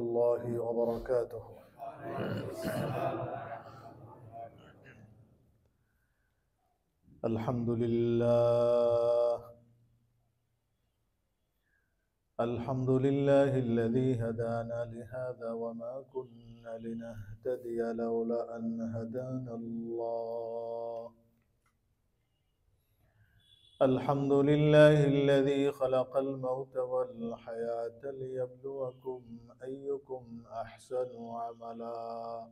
الله وبركاته. الحمد لله الذي هدانا لهذا وما كنا لنهتدي لولا أن هدانا الله. الحمد لله الذي خلق الموت والحياة ليبلوكم أيكم أحسن عملا.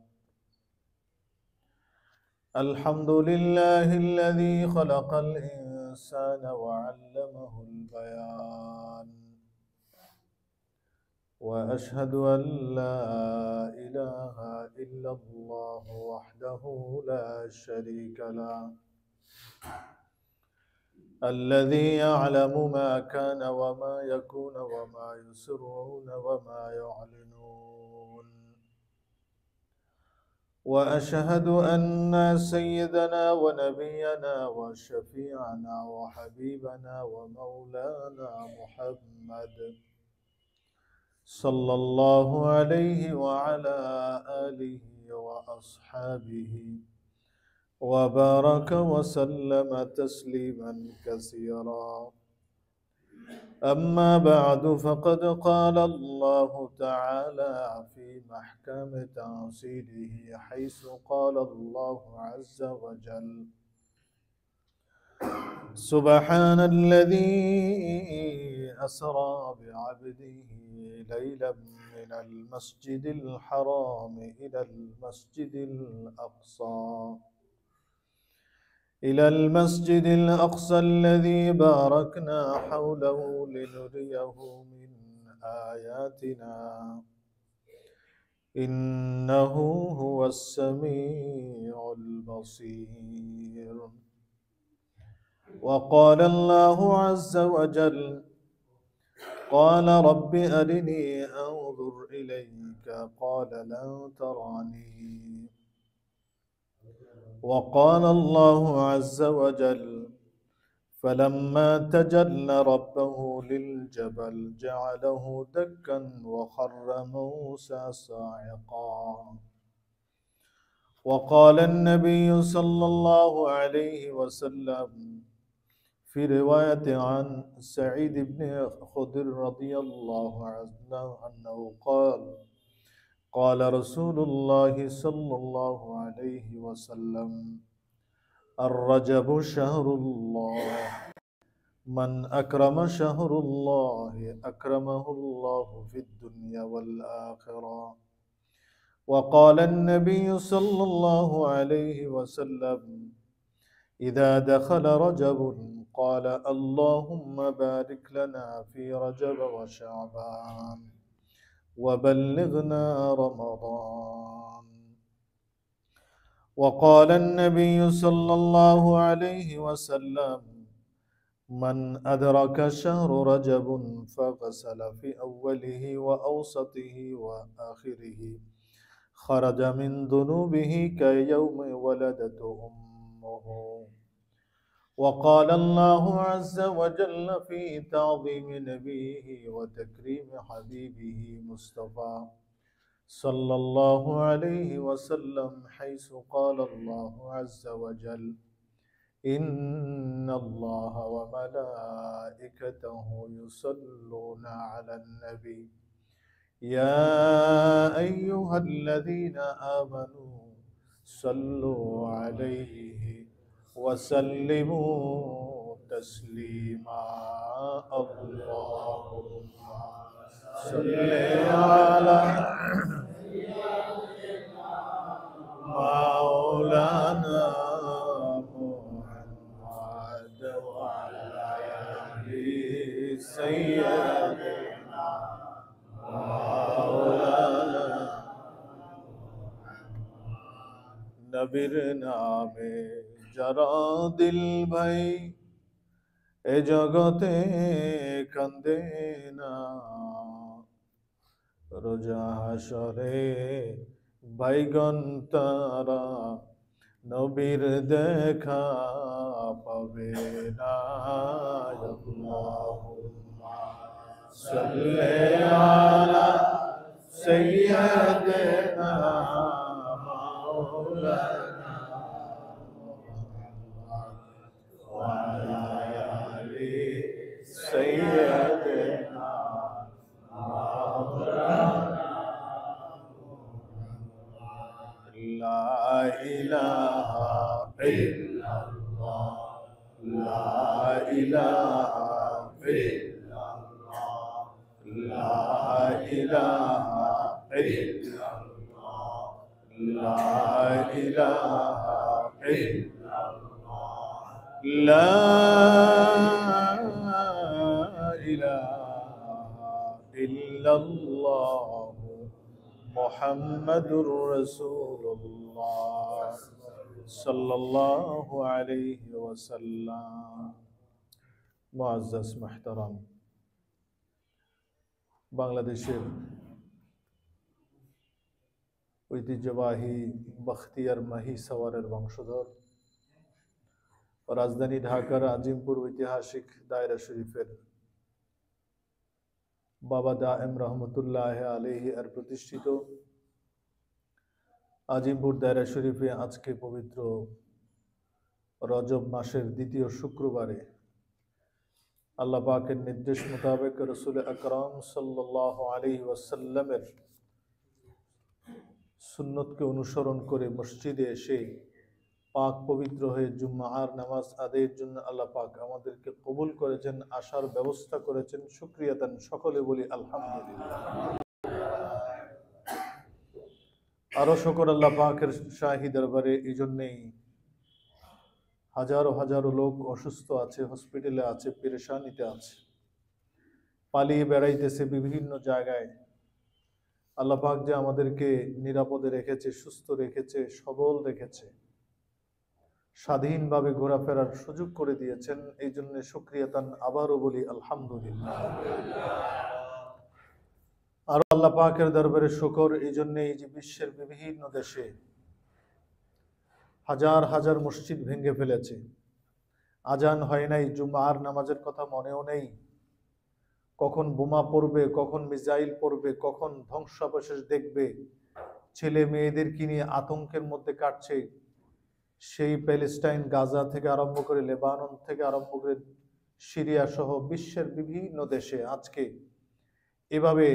الحمد لله الذي خلق الإنسان وعلمه البيان. وأشهد أن لا إله إلا الله وحده لا شريك له، الذي يعلم ما كان وما يكون وما يسرون وما يعلنون. وأشهد أن سيدنا ونبينا وشفيعنا وحبيبنا ومولانا محمد صلى الله عليه وعلى آله وأصحابه وبارك وسلم تسليما كثيرا. أما بعد، فقد قال الله تعالى في محكم تنزيله حيث قال الله عز وجل: سبحان الذي أسرى بعبده ليلا من المسجد الحرام إلى المسجد الأقصى الذي باركنا حوله لنريه من آياتنا إنه هو السميع البصير. وقال الله عز وجل: قال رب أرني أنظر إليك قال لن تراني. وقال الله عز وجل: فلما تجلى ربه للجبل جعله دكا وخر موسى صاعقا. وقال النبي صلى الله عليه وسلم في رواية عن سعيد بن خدر رضي الله عنه أنه قال: قال رسول الله صلى الله عليه وسلم: الرجب شهر الله، من أكرم شهر الله أكرمه الله في الدنيا والآخرة. وقال النبي صلى الله عليه وسلم: إذا دخل رجب قال: اللهم بارك لنا في رجب وشعبان وبلغنا رمضان. وقال النبي صلى الله عليه وسلم: من أدرك شهر رجب فغسل في أوله وأوسطه وآخره خرج من ذنوبه كيوم ولدته أمه. وقال الله عز وجل في تعظيم نبيه وتكريم حبيبه مصطفى صلى الله عليه وسلم حيث قال الله عز وجل: إن الله وملائكته يصلون على النبي يا أيها الذين آمنوا صلوا عليه وسلموا تسليما. اللهم صل على مولانا محمد وعلى آل سيدنا مولانا নবীর নামে যারা দিল ভাই এ জগতে কান্দে না, রোজা হাসরে বাইগন তারা নবীর দেখা পাবে না। আল্লাহুম্মা সাল্লি আলা سيدنا مولانا وعلى آل سيدنا مولانا لا إله إلا الله لا إله إلا الله لا إله إلا الله لا إله إلا الله لا إله إلا الله محمد رسول الله صلى الله عليه وسلم মুআজ্জাজ মুহতারাম বাংলাদেশের ঐতিহ্যবাহী বখতিয়ার মাহি সওয়ারের বংশধর রাজধানী ঢাকার আজিমপুর ঐতিহাসিক দায়রা শরীফের বাবা দায়েম রহমতুল্লাহ আলাইহি এর প্রতিষ্ঠিত আজিমপুর দায়রা শরীফে আজকে পবিত্র রজব মাসের দ্বিতীয় শুক্রবারে আল্লাহ পাকের নির্দেশ মোতাবেক রাসূল আকরাম সাল্লাল্লাহু আলাইহি ওয়াসাল্লামের সুন্নতকে অনুসরণ করে মসজিদে এসে পাক পবিত্র হয়ে জুম্মার নামাজ আদায়ের জন্য আল্লাহ পাক আমাদেরকে কবুল করেছেন, আসার ব্যবস্থা করেছেন। শুকরিয়া দেন, সকলে বলি আলহামদুলিল্লাহ। আরো শুকর আল্লাহ পাকের শাহী দরবারে। এই জন্যেই হাজারো হাজারো লোক অসুস্থ আছে, হসপিটালে আছে, পেরেশানিতে আছে, পালিয়ে বেড়াইতেছে বিভিন্ন জায়গায়। আল্লাহ পাক যে আমাদেরকে নিরাপদে রেখেছে, সুস্থ রেখেছে, সবল রেখেছে, স্বাধীনভাবে ঘোরাফেরার সুযোগ করে দিয়েছেন, এই জন্য শুকরিয়া তান আবারও বলি আলহামদুলিল্লাহ। আর আল্লাহ পাকের দরবারে শুকর এই জন্য এই যে বিশ্বের বিভিন্ন দেশে হাজার হাজার মসজিদ ভেঙে ফেলেছে, আজান হয় নাই, জুমার নামাজের কথা মনেও নেই, কখন বোমা পড়বে, কখন মিসাইল পড়বে, কখন ধ্বংসাবশেষ দেখবে, ছেলে মেয়েদেরকে নিয়ে আতঙ্কের মধ্যে কাটছে। সেই প্যালেস্টাইন, গাজা থেকে আরম্ভ করে লেবানন থেকে আরম্ভ করে সিরিয়া সহ বিশ্বের বিভিন্ন দেশে আজকে এভাবে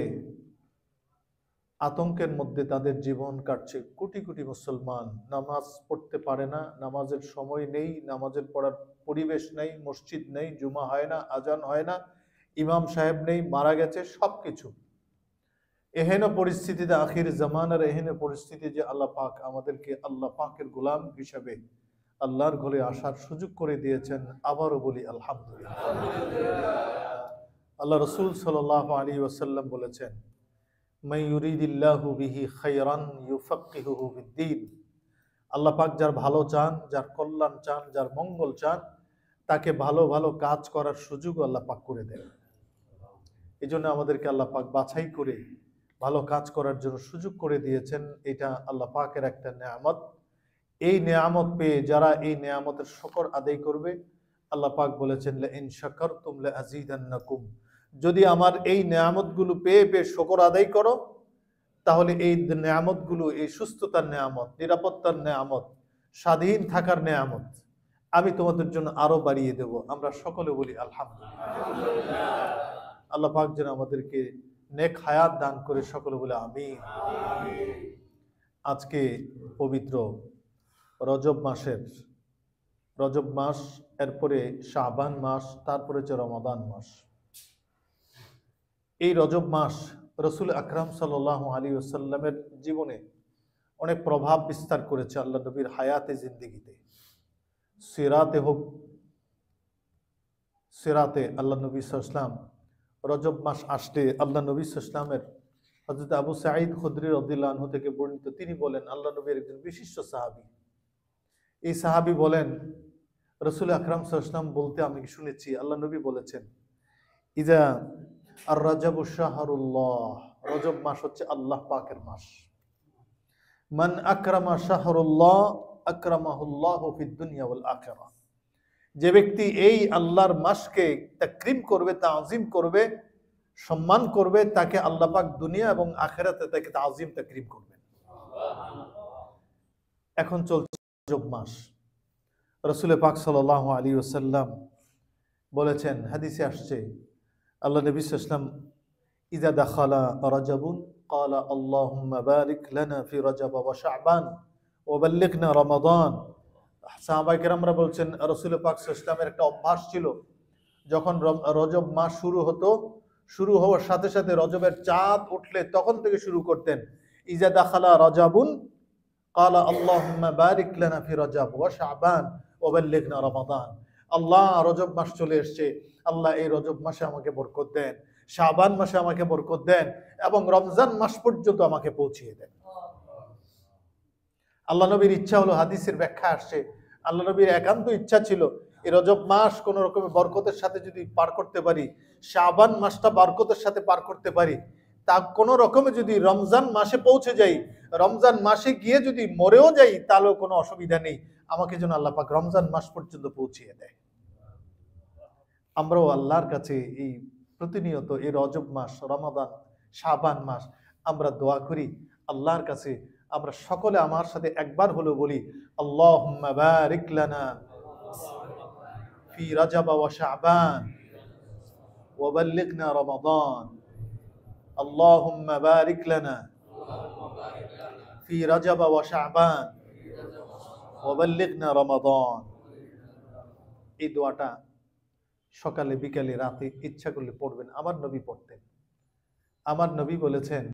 আতঙ্কের মধ্যে তাদের জীবন কাটছে। কোটি কোটি মুসলমান নামাজ পড়তে পারে না, নামাজের সময় নেই, নামাজের পড়ার পরিবেশ নেই, মসজিদ নেই, জুমা হয় না, আজান হয় না, ইমাম সাহেব নেই, মারা গেছে, সবকিছু। এহেন পরিস্থিতিতে, আখির জামানার এহেন পরিস্থিতি যে আল্লাহ পাক আমাদেরকে আল্লাহ পাকের গোলাম হিসাবে আল্লাহর ঘরে আসার সুযোগ করে দিয়েছেন, আবারও বলি আলহামদুলিল্লাহ। আল্লাহ রসুল সাল্লাল্লাহু আলাইহি ওয়াসাল্লাম বলেছেন, মান ইউরিদিল্লাহু বিহি খায়রান ইউফাক্কিহুহু ফিদ্দীন। আল্লাহ পাক যার ভালো চান, যার কল্যাণ চান, যার মঙ্গল চান, তাকে ভালো ভালো কাজ করার সুযোগ আল্লাহ পাক করে দেন। এই জন্য আমাদেরকে আল্লাহ পাক বাছাই করে ভালো কাজ করার জন্য সুযোগ করে দিয়েছেন। এটা আল্লাহ পাকের একটা নেয়ামত। এই নেয়ামত পেয়ে যারা এই নেয়ামতের শুকর আদায় করবে, আল্লাহ পাক বলেছেন লা ইন শাকারতুম লা আযীদান্নাকুম। যদি আমার এই নেয়ামতগুলো পেয়ে পেয়ে শুকর আদায় করো, তাহলে এই নেয়ামতগুলো, এই সুস্থতার নেয়ামত, নিরাপত্তার নেয়ামত, স্বাধীন থাকার নেয়ামত আমি তোমাদের জন্য আরো বাড়িয়ে দেব। আমরা সকলে বলি আলহামদুলিল্লাহ। আল্লাহ পাক যেন আমাদেরকে নেক হায়াত দান করে, সকলে বলে আমিন। আজকে পবিত্র রজব মাস, এরপরে শাবান মাস, তারপরে হচ্ছে রমাদান মাস। এই রজব মাস রাসূল আকরাম সাল্লাল্লাহু আলাইহি ওয়াসাল্লামের জীবনে অনেক প্রভাব বিস্তার করেছে। আল্লাহ নবীর হায়াতে, জিন্দেগিতে, সিরাতে হোক, সিরাতে আল্লাহ নবী সাল্লাল্লাহু আলাইহি ওয়াসাল্লাম রজব মাস আসলে আল্লাহ নবী সাল্লাল্লাহু আলাইহি ওয়াসাল্লামের হযরত আবু সাঈদ খুদরী রাদিয়াল্লাহু আনহু থেকে বর্ণিত, তিনি বলেন, আল্লাহ নবীর একজন বিশিষ্ট সাহাবী। এই সাহাবী বলেন, রাসূল আকরাম সাল্লাল্লাহু আলাইহি ওয়াসাল্লাম বলতে আমি শুনেছি, আল্লাহ নবী বলেছেন, ইজা আর রাজাবু শাহরুল্লাহ, রজব মাস হচ্ছে আল্লাহ পাকের মাস। মান আকরামা শাহরুল্লাহ আকরামাহুল্লাহু ফিদ দুনিয়া ওয়াল আখিরাহ। যে ব্যক্তি এই আল্লাহর মাসকে তাকরীম করবে, তাআযীম করবে, সম্মান করবে, তাকে আল্লাহ পাক দুনিয়া এবং আখিরাতে তাকে তাজিম তাকরীম করবেন। এখন চলছে রজব মাস। রাসূল পাক সাল্লাল্লাহু আলাইহি ওয়াসাল্লাম বলেছেন, হাদিসে আসছে, আল্লাহ নবী সাল্লাল্লাহু আলাইহি ওয়াসাল্লাম ইযা দাখালা রাজাবুন ক্বালা আল্লাহুম্মা বারিক লানা ফি রাজাব ওয়া শাবান ওয়া বাল্লিগনা রমাদান। সাহাবায়ে কেরামরা বলছেন, রাসূল পাক সাল্লাল্লাহু আলাইহি ওয়াসাল্লামের একটা অভ্যাস ছিল, যখন রজব মাস শুরু হতো, শুরু হওয়ার সাথে সাথে রজবের চাঁদ উঠলে তখন থেকে শুরু করতেন, ইযা দাখালা রাজাবুন ক্বালা আল্লাহুম্মা বারিক লানা ফি রাজাব ওয়া শাবান ওয়া বাল্লিগনা রমাদান। আল্লাহ, রজব মাস চলে এসেছে, আল্লাহ এই রজব মাসে আমাকে বরকত দেন, শাবান মাসে আমাকে বরকত দেন এবং রমজান মাস পর্যন্ত আমাকে পৌঁছিয়ে দেন। আল্লাহ নবীর ইচ্ছা হলো, হাদিসের ব্যাখ্যা আসছে, আল্লাহ নবীর একান্ত ইচ্ছা ছিল এই রজব মাস কোন রকমের বরকতের সাথে যদি পার করতে পারি, শাবান মাসটা বরকতের সাথে পার করতে পারি, তা কোন রকমে যদি রমজান মাসে পৌঁছে যাই, রমজান মাসে গিয়ে যদি মরেও যাই তাহলেও কোনো অসুবিধা নেই, আমাকে যেন আল্লাহ পাক রমজান মাস পর্যন্ত পৌঁছিয়ে দেয়। আমরাও আল্লাহর কাছে এই প্রতিনিয়ত এই রজব মাস, রমাদান, শাবান মাস আমরা দোয়া করি আল্লাহর কাছে। আমরা সকলে আমার সাথে একবার হলো বলি, আল্লাহুম্মা বারিক লানা ফি রাজাব ওয়া শাবান ওয়া বাল্লিগনা রমাদান। আল্লাহুম্মা বারিক লানা ফি রাজাব ওয়া শাবান ওয়া বাল্লিগনা রমাদান। এই দোয়াটা সকালে, বিকালে, রাতে ইচ্ছা করলে পড়বেন। আমার নবী পড়তেন। আমার নবী বলেছেন,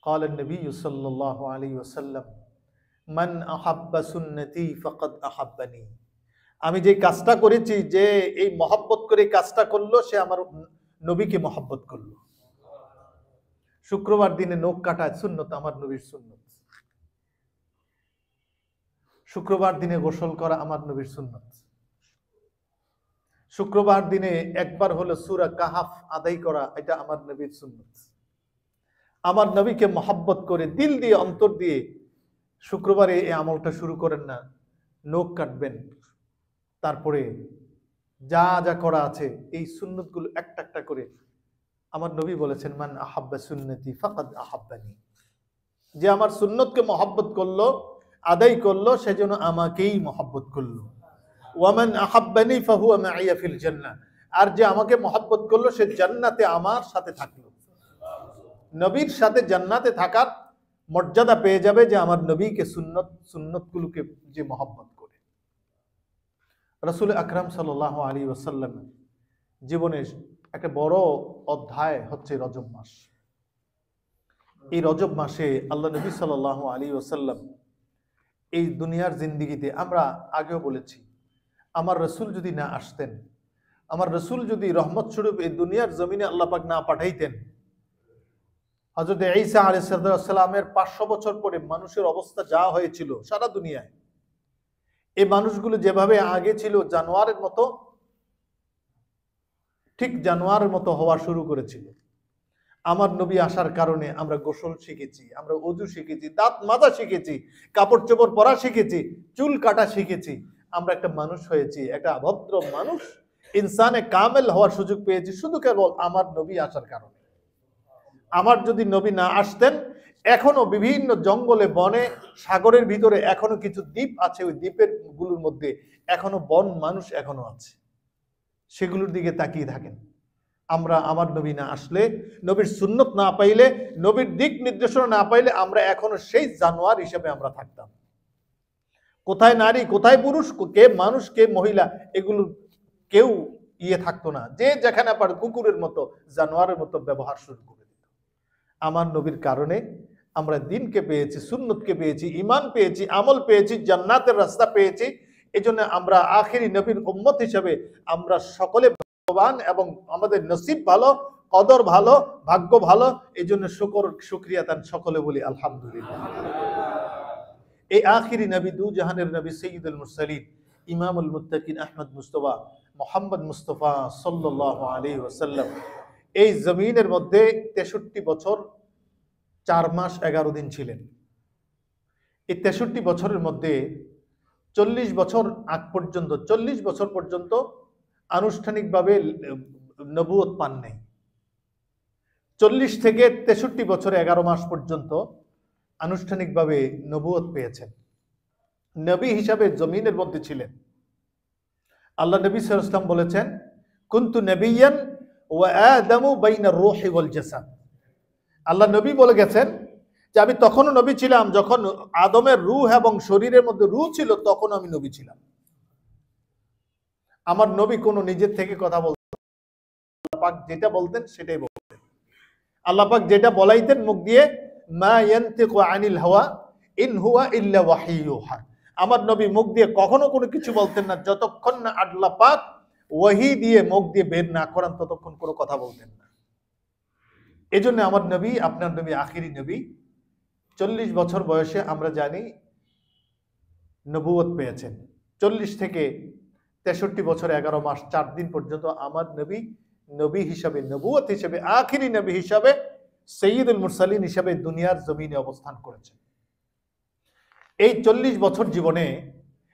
قال النبي صلى الله عليه وسلم من احب সুন্নতি فقد احبني। আমি যে কাজটা করেছি, যে এই মহব্বত করে কাজটা করলো, সে আমার নবীকে মহব্বত করলো। শুক্রবার দিনে নখ কাটা সুন্নত, আমার নবীর সুন্নত। শুক্রবার দিনে গোসল করা আমার নবীর সুন্নত। শুক্রবার দিনে একবার হলো সূরা কাহাফ আদায় করা, এটা আমার নবীর সুন্নত। আমার নবীকে মহব্বত করে দিল দিয়ে, অন্তর দিয়ে শুক্রবারে এই আমলটা শুরু করেন না, নখ কাটবেন, তারপরে যা যা করা আছে এই সুন্নতগুলো একটা একটা করে। আমার নবী বলেছেন, মান আহাব্বা সুন্নতি ফাকাদ আহাব্বানি। যে আমার সুন্নতকে মহব্বত করলো, আদায় করলো, সেজন্য আমাকেই মহব্বত করলো। ওয়ামান আহাব্বানি ফাহুয়া মাইয়া ফিল জান্নাহ। আর যে আমাকে মহব্বত করলো, সে জান্নাতে আমার সাথে থাকলো। নবীর সাথে জান্নাতে থাকার মর্যাদা পেয়ে যাবে, যে আমার নবীকে সুন্নতগুলোকে যে মহব্বত করে। রাসূল আকরাম সাল্লাল্লাহু আলাইহি ওয়াসাল্লাম জীবনের একটা বড় অধ্যায় হচ্ছে রজব মাস। এই রজব মাসে আল্লাহ নবী সাল্লাল্লাহু আলাইহি ওয়াসাল্লাম এই দুনিয়ার জিন্দেগিতে, আমরা আগেও বলেছি, আমার রাসূল যদি না আসতেন, আমার রাসূল যদি রহমত স্বরূপ এই দুনিয়ার জমিনে আল্লাহ পাক না পাঠাইতেন, হযরত ঈসা আলাইহিস সালামের 500 বছর পরে মানুষের অবস্থা যা হয়েছিল সারা দুনিয়ায়, এই মানুষগুলো যেভাবে আগে ছিল জানোয়ারের মতো, ঠিক জানোয়ারের মতো হওয়া শুরু করেছিল। আমার নবী আসার কারণে আমরা গোসল শিখেছি, আমরা ওযু শিখেছি, দাঁত মাজা শিখেছি, কাপড় চোপড় পরা শিখেছি, চুল কাটা শিখেছি। আমরা একটা মানুষ হয়েছি, একটা ভদ্র মানুষ, ইনসানে কামেল হওয়ার সুযোগ পেয়েছি শুধু কেবল আমার নবী আসার কারণে। আমার যদি নবী না আসতেন, এখনো বিভিন্ন জঙ্গলে, বনে, সাগরের ভিতরে এখনো কিছু দ্বীপ আছে, ওই দ্বীপের গুলোর মধ্যে এখনো বন মানুষ এখনো আছে, সেগুলোর দিকে তাকিয়ে থাকেন। আমরা আমার নবী না আসলে, নবীর সুন্নত না পাইলে, নবীর দিক নির্দেশনা না পাইলে আমরা এখনো সেই জানোয়ার হিসেবে আমরা থাকতাম। কোথায় নারী, কোথায় পুরুষ, কে মানুষ, কে মহিলা, এগুলো কেউ থাকতো না। যে যেখানে পারে কুকুরের মতো, জানোয়ারের মতো ব্যবহার শুরু করে দিত। আমার নবীর কারণে আমরা দিনকে পেয়েছি, সুন্নতকে পেয়েছি, ঈমান পেয়েছি, আমল পেয়েছি, জান্নাতের রাস্তা পেয়েছি। এজন্য আমরা আখেরি নবীর উম্মত হিসেবে আমরা সকলে ভাগ্যবান এবং আমাদের নসিব ভালো, কদর ভালো, ভাগ্য ভালো। এজন্য শুকরিয়া তান সকলে বলি আলহামদুলিল্লাহ। এই আখিরি নবী, দু জাহানের নবী, সাইয়্যিদুল মুরসালিন, ইমামুল মুত্তাকিন আহমদ মুস্তফা মুহাম্মদ মুস্তফা সাল্লাল্লাহু আলাইহি ওয়াসাল্লাম এই জমিনের মধ্যে 63 বছর 4 মাস 11 দিন ছিলেন। এই 63 বছরের মধ্যে 40 বছর আগ পর্যন্ত, 40 বছর পর্যন্ত আনুষ্ঠানিকভাবে নবুয়ত পান নাই। 40 থেকে 63 বছরে 11 মাস পর্যন্ত আনুষ্ঠানিকভাবে নবুয়ত পেয়েছেন। নবী হিসাবে জমিনের মধ্যে ছিলেন। আল্লাহ নবী সাল্লাল্লাহু আলাইহি ওয়াসাল্লাম বলেছেন, কুনতু নবিয়্যান ওয়া আদামু বাইনার রূহি ওয়াল জাসাদ। আল্লাহ নবী বলে গেছেন যে আমি তখনও নবী ছিলাম যখন আদমের রূহ এবং শরীরের মধ্যে রূহ ছিল, তখন আমি নবী ছিলাম। আমার নবী কোনো নিজের থেকে কথা বলতেন, আল্লাহ পাক যেটা বলতেন সেটাই বলতেন। আল্লাহ পাক যেটা বলাইতেন মুখ দিয়ে, মা ইয়ানতিকু আনিল হাওয়া ইন হুয়া ইল্লা ওয়াহিয়ুহা। আমার নবী মুখ দিয়ে কখনো কোনো কিছু বলতেন না যতক্ষণ না আল্লাহ পাক ওয়াহি দিয়ে মুখ দিয়ে বের না করান, ততক্ষণ কোনো কথা বলতেন না। এজন্য আমার নবী, আপনার নবী আখিরি নবী। 40 বছর বয়সে আমরা জানি নবুয়ত পেয়েছেন। 40 থেকে 63 বছর 11 মাস 4 দিন পর্যন্ত আমার নবী নবী হিসাবে, নবুয়ত হিসাবে, আখিরি নবী হিসাবে, সৈয়দুল মুরসালিন হিসাবে দুনিয়ার জমিনে অবস্থান করেছেন। এই 40 বছর জীবনে,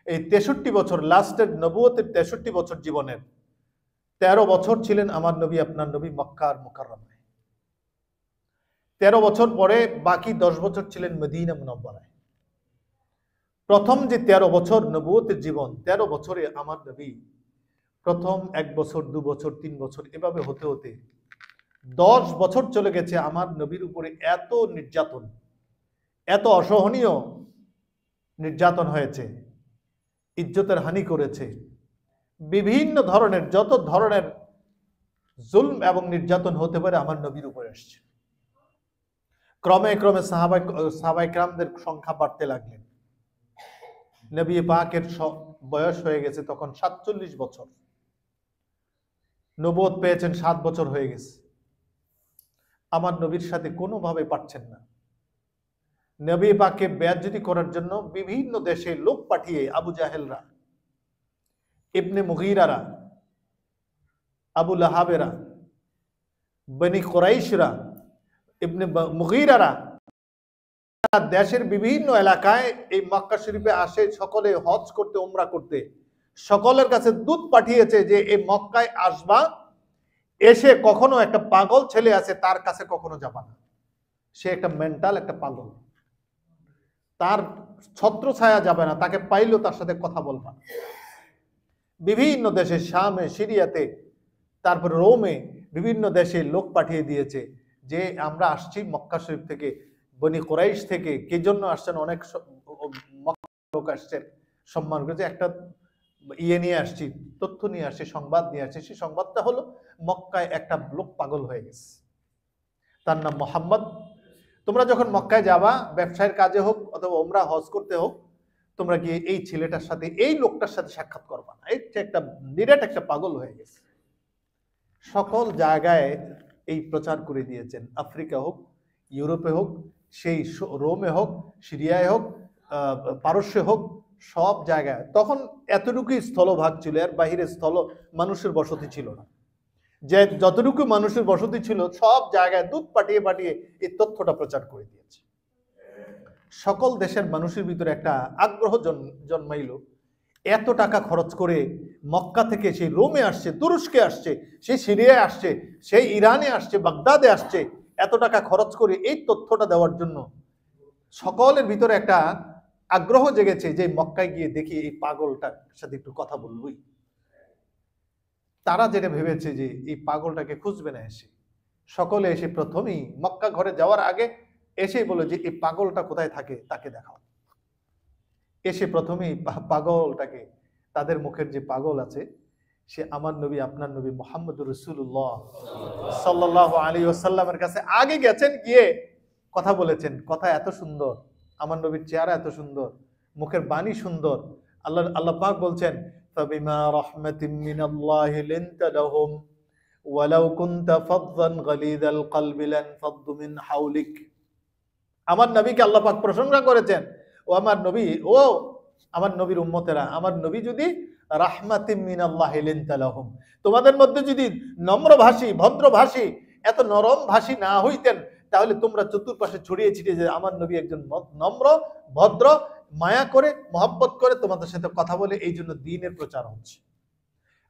এই 63 বছর লাস্টের নবুয়তের 63 বছর জীবনের 13 বছর ছিলেন আমার নবী, আপনার নবী মক্কার মুকাররমায়। 13 বছর পরে বাকি 10 বছর ছিলেন মদিনা মুনাওয়ারায়। প্রথম যে 13 বছর নবুয়তের জীবন, 13 বছরে আমার নবী প্রথম 1 বছর, 2 বছর, 3 বছর এভাবে হতে হতে 10 বছর চলে গেছে। আমার নবীর উপরে এত নির্যাতন, এত অসহনীয় নির্যাতন হয়েছে, ইজ্জতের হানি করেছে, বিভিন্ন ধরনের, যত ধরনের জুলম এবং নির্যাতন হতে পারে আমার নবীর উপরে আসছে। ক্রমে ক্রমে সাহাবায়ে কেরামদের সংখ্যা বাড়তে লাগলেন। নবী পাকের বয়স হয়ে গেছে তখন 47 বছর, নবুয়ত পেয়েছেন 7 বছর হয়ে গেছে। আমার নবীর সাথে কোনোভাবে পারছেন না। নবী পাককে বেয়াজ্জতি করার জন্য বিভিন্ন দেশে লোক পাঠিয়ে, আবু জাহেলরা, ইবনে মুগীরারা, আবু লাহাবেরা, বনি কুরাইশরা, ইবনে মুগীরারা দেশের বিভিন্ন এলাকায় এই মক্কা শরীফে আসে, সকলে হজ করতে, উমরা করতে। সকলের কাছে দূত পাঠিয়েছে যে এই মক্কায় আসবা, এসে কখনো একটা পাগল ছেলে আছে তার কাছে কখনো যাবা না, সে একটা মেন্টাল একটা পাগল, তার ছত্র ছায়া যাবে না, তাকে পাইলেও তার সাথে কথা বলবা না। বিভিন্ন দেশে, শামে, সিরিয়াতে, তারপর রোমে, বিভিন্ন দেশে লোক পাঠিয়ে দিয়েছে যে আমরা আসছি মক্কা শরীফ থেকে, বনি কুরাইশ থেকে। কে জন্য আসছেন? অনেক লোক আসছেন, সম্মান করেছে। একটা নিয়ে আসছি, তথ্য নিয়ে আসছি, সংবাদ নিয়ে আসছি। সেই সংবাদটা হলো মক্কায় একটা লোক পাগল হয়ে গেছে, তার নাম মোহাম্মদ। তোমরা যখন মক্কায় যাবা, ব্যবসায়ের কাজে হোক অথবা ওমরা হজ করতে হোক, তোমরা গিয়ে এই ছেলেটার সাথে, এই লোকটার সাথে সাক্ষাৎ করবা না, এই একটা নিরেট একটা পাগল হয়ে গেছে। সকল জায়গায় এই প্রচার করে দিয়েছেন, আফ্রিকা হোক, ইউরোপে হোক, সেই রোমে হোক, সিরিয়ায় হোক, পারস্যে হোক, সব জায়গায়। তখন এতটুকুই স্থলভাগ ছিল, এর বাহিরে মানুষের বসতি ছিল না। যে যতটুকু মানুষের বসতি ছিল, সব জায়গায় দূত পাঠিয়ে পাঠিয়ে এই তথ্যটা প্রচার করে দিয়েছে। সকল দেশের মানুষের ভিতরে একটা আগ্রহ জন্মাইল। এত টাকা খরচ করে মক্কা থেকে সেই রোমে আসছে, তুরস্কে আসছে, সেই সিরিয়ায় আসছে, সেই ইরানে আসছে, বাগদাদে আসছে, এত টাকা খরচ করে এই তথ্যটা দেওয়ার জন্য সকলের ভিতরে একটা আগ্রহ জেগেছে যে মক্কায় গিয়ে দেখি এই পাগলটার সাথে একটু কথা বলবই। তারা যেটা ভেবেছে যে এই পাগলটাকে খুঁজবে না, এসে সকলে এসে প্রথমেই মক্কা ঘরে যাওয়ার আগে এসেই বলে যে এই পাগলটা কোথায় থাকে তাকে দেখাও। এসে প্রথমেই পাগলটাকে, তাদের মুখের যে পাগল আছে, সে আমার নবী, আপনার নবী মুহাম্মদুর রাসূলুল্লাহ সাল্লাল্লাহু আলাইহি ওয়াসাল্লামের কাছে আগে গেছেন, গিয়ে কথা বলেছেন। কথা এত সুন্দর, আমার নবীর চেহারা এত সুন্দর, মুখের বাণী সুন্দর। আল্লাহ পাক বলছেন, ফাবিমা রাহমাতিন মিনাল্লাহি লিনতা লাহুম ওয়ালাউ কুনতা ফাযযান গালিযাল কলবি লানফাদ্দু মিন হাওলিক। আমার নবীকে আল্লাহ পাক প্রশংসা করেছেন। ও আমার নবী, ও আমার নবীর উম্মতেরা, আমার নবী যদি রাহমাতিন মিনাল্লাহি লিনতা লাহুম, তোমাদের মধ্যে যদি নম্রভাষী, ভদ্রভাষী, এত নরম ভাষী না হইতেন, তাহলে তোমরা চতুর্পাশে ছড়িয়ে ছিটিয়ে যে আমার নবী একজন নম্র, ভদ্র, মায়া করে, মহব্বত করে তোমাদের সাথে কথা বলে, এই জন্য দ্বীনের প্রচার হচ্ছে।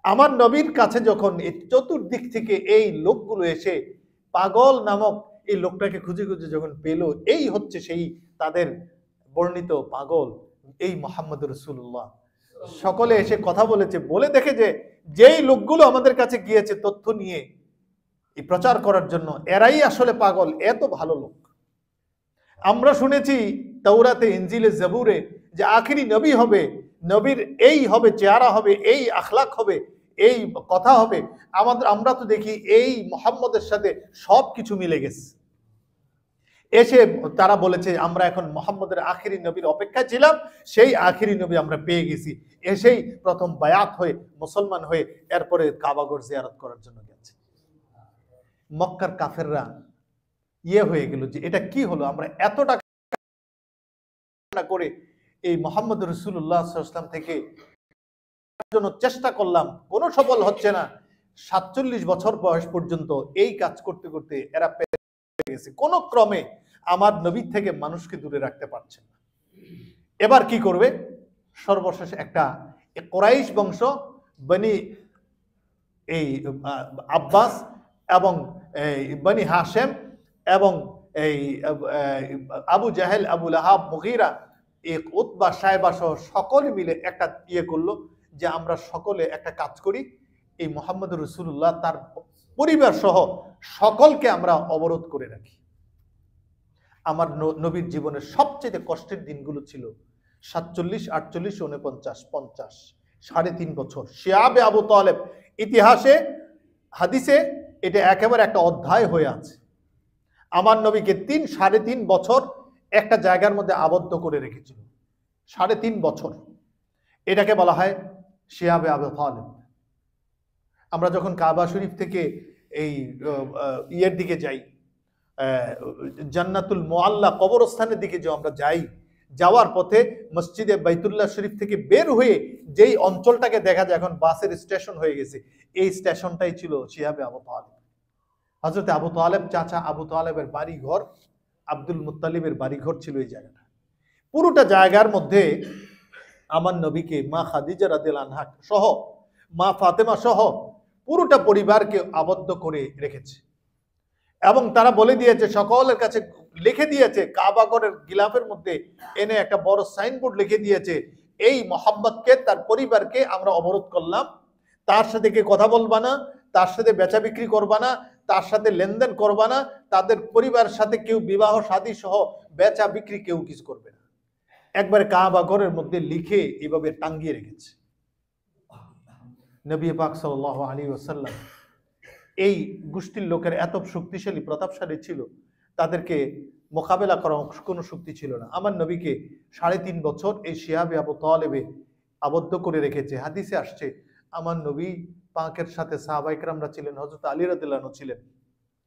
আমার নবীর কাছে যখন এই চতুর্দিক থেকে এই লোকগুলো এসে পাগল নামক এই লোকটাকে খুঁজে খুঁজে যখন পেল, এই হচ্ছে সেই তাদের বর্ণিত পাগল, এই মোহাম্মদ রাসূলুল্লাহ। সকলে এসে কথা বলেছে, বলে দেখে যে যেই লোকগুলো আমাদের কাছে গিয়েছে তথ্য নিয়ে এই প্রচার করার জন্য, এরাই আসলে পাগল, এত ভালো লোক। আমরা শুনেছি তাওরাতে, ইনজিলে, জবুরে যে আখিরি নবী হবে, নবীর এই হবে, চেহারা হবে, এই আখলাক হবে, এই কথা হবে। আমরা তো দেখি এই মুহাম্মদের সাথে সব কিছু মিলে গেছে। এসে তারা বলেছে আমরা এখন মুহাম্মদের আখিরি নবীর অপেক্ষায় ছিলাম, সেই আখিরি নবী আমরা পেয়ে গেছি। এসেই প্রথম বায়াত হয়ে মুসলমান হয়ে এরপরে কাবাগর জিয়ারত করার জন্য গেছে। মক্কার কাফেররা হয়ে গেল যে এটা কি হলো, আমরা এত টাকা করে এই মুহাম্মদ রাসূলুল্লাহ সাল্লাল্লাহু আলাইহি ওয়াসাল্লাম থেকে জন্য চেষ্টা করলাম, কোনো সফল হচ্ছে না। ৪৭ বছর বয়স পর্যন্ত এই কাজ করতে করতে এরা পেয়ে গেছে, কোনো ক্রমে আমার নবী থেকে মানুষকে দূরে রাখতে পারছে না। এবার কি করবে? সর্বশেষ একটা কুরাইশ বংশ, বনি এই আব্বাস এবং বনি হাশেম এবং এই আবু জাহেল, আবু লাহাব, মুগীরা, উতবা, সাইবা সহ সকলে মিলে একটা করলো যে আমরা সকলে একটা কাজ করি, এই মুহাম্মদ রাসূলুল্লাহ তার পরিবার সহ সকলকে আমরা অবরোধ করে রাখি। আমার নবীর জীবনের সবচেয়ে কষ্টের দিনগুলো ছিল ৪৭, ৪৮, ৪৯, ৫০, ৩.৫ বছর। শিয়াবে আবু তালেব ইতিহাসে, হাদিসে এটা একেবারে একটা অধ্যায় হয়ে আছে। আমার নবীকে ৩.৫ বছর একটা জায়গার মধ্যে আবদ্ধ করে রেখেছিল, ৩.৫ বছর। এটাকে বলা হয় শিয়াবে আবু তালেব। আমরা যখন কাবা শরীফ থেকে এই ইয়ের দিকে যাই, জান্নাতুল মুআল্লা কবরস্থানের দিকে যে আমরা যাই, যাওয়ার পথে মসজিদে বাইতুল্লাহ শরীফ থেকে বের হয়ে যেই অঞ্চলটাকে দেখা যায় এখন বাসের স্টেশন হয়ে গেছে, এই স্টেশনটাই ছিল শিয়াবে আবু তালেব। হযরত আবু তালেব চাচা আবু তালেবের বাড়ি ঘর, আব্দুল মুত্তালিবের বাড়ি ঘর ছিল এই জায়গাটা। পুরোটা জায়গার মধ্যে আমার নবীকে মা খাদিজা রাদিয়াল্লাহু আনহা সহ, মা ফাতেমা সহ পুরোটা পরিবারকে আবদ্ধ করে রেখেছে। এবং তারা বলে দিয়েছে, সকলের কাছে লিখে দিয়েছে, কাবা ঘরের গিলাফের মধ্যে এনে একটা বড় সাইনবোর্ড লিখে দিয়েছে, এই মুহাম্মদকে, তার পরিবারকে আমরা অবরোধ করলাম, তার সাথে কে কথা বলবা না, তার সাথে বেচা বিক্রি করবা না, তার সাথে লেনদেন করবা না, তাদের পরিবারের সাথে কেউ বিবাহ শাদী সহ বেচা বিক্রি কেউ কিছু করবে না। একবারে কাবা ঘরের মধ্যে লিখে এভাবে টাঙ্গিয়ে রেখেছে। নবী পাক সাল্লাল্লাহু আলাইহি ওয়াসাল্লাম এই গোষ্ঠীর লোকের এত শক্তিশালী, প্রতাপশালী ছিল, তাদেরকে মোকাবেলা করার কোনো শক্তি ছিল না। আমার নবীকে ৩.৫ বছর এই শিয়াবে আবু তালেবে আবদ্ধ করে রেখেছে। হাদিসে আসছে আমার নবী পাকের সাথে সাহাবায়ে কেরামরা ছিলেন, হযরত আলী রাদিয়াল্লাহু আনহু ছিলেন,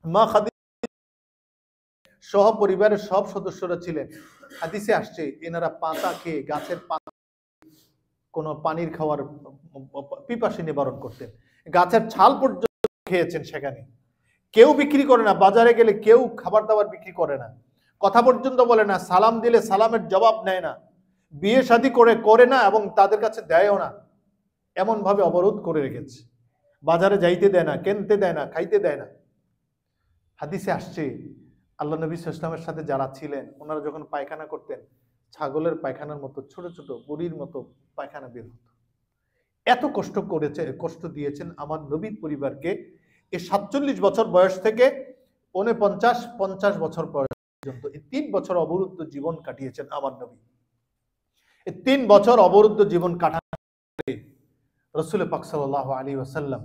মা খাদিজা সহ পরিবারের সব সদস্যরা ছিলেন। হাদিসে আসছে এনারা পাতা খেয়ে, গাছের পাতা, কোনো পানির খাওয়ার পিপাসা নিবারণ করতেন, গাছের ছাল পর্যন্ত খেয়েছেন। সেখানে কেউ বিক্রি করে না, বাজারে গেলে কেউ খাবার দাবার বিক্রি করে না, কথা পর্যন্ত বলে না, সালাম দিলে সালামের জবাব নেয় না, বিয়ে শাদী করে না এবং তাদের কাছে দেয়ও না। এমন ভাবে অবরোধ করে রেখেছে, বাজারে যাইতে দেয় না, কিনতে দেয় না, খাইতে দেয় না। হাদিসে আসছে আল্লাহ নবী সাল্লাল্লাহু আলাইহি ওয়াসাল্লামের সাথে যারা ছিলেন, ওনারা যখন পায়খানা করতেন, ছাগলের পায়খানার মতো ছোট ছোট বুড়ির মতো পায়খানা বের হতো। এত কষ্ট দিয়েছেন আমার নবীর পরিবারকে। এই ৪৭ বছর বয়স থেকে ৪৯-৫০ বছর পর্যন্ত এই ৩ বছর অবরুদ্ধ জীবন কাটিয়েছেন আমার নবী। এই ৩ বছর অবরুদ্ধ জীবন কাটাতে রাসূল পাক সাল্লাল্লাহু আলাইহি ওয়াসাল্লাম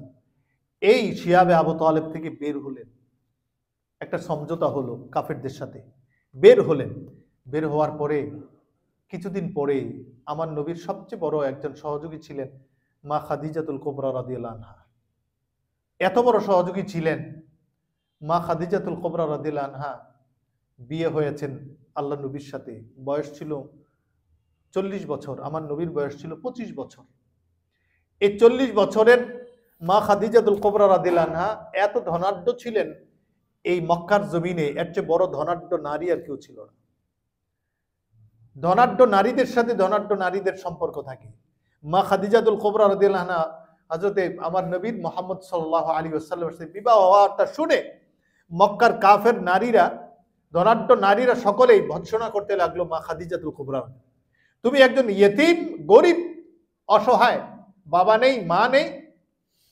এই শিয়াবে আবু তালেব থেকে বের হলেন। একটা সমঝোতা হলো কাফেরদের সাথে, বের হলেন। বের হওয়ার পরে কিছুদিন পরে আমার নবীর সবচেয়ে বড় একজন সহযোগী ছিলেন মা খাদিজাতুল কুবরা রাদিয়াল্লাহু আনহা। এত বড় সহযোগী ছিলেন মা খাদিজাতুল কুবরা রাদিয়াল্লাহু আনহা। বিয়ে হয়েছেন আল্লাহ নবীর সাথে, বয়স ছিল ৪০ বছর, আমার নবীর বয়স ছিল ২৫ বছর। এই ৪০ বছরের মা খাদিজাতুল কুবরা রাদিয়াল্লাহু আনহা এত ধনাঢ্য ছিলেন, এই মক্কার জমিনে এর চেয়ে বড় ধনাঢ্য নারী আর কেউ ছিল না। ধনাঢ্য নারীদের সাথে ধনাঢ্য নারীদের সম্পর্ক থাকে। মা খাদিজাতুল কুবরা রাদিয়াল্লাহু আনহা হযরতে আমার নবী মুহাম্মদ সাল্লাল্লাহু আলাইহি ওয়াসাল্লামের সাথে বিবাহ হওয়াটা শুনে মক্কার কাফের নারীরা, ধনাঢ্য নারীরা সকলেই ভৎসনা করতে লাগলো মা খাদিজাতুল কুবরা। তুমি একজন ইয়েতিম, গরিব, অসহায়, বাবা নেই, মা নেই,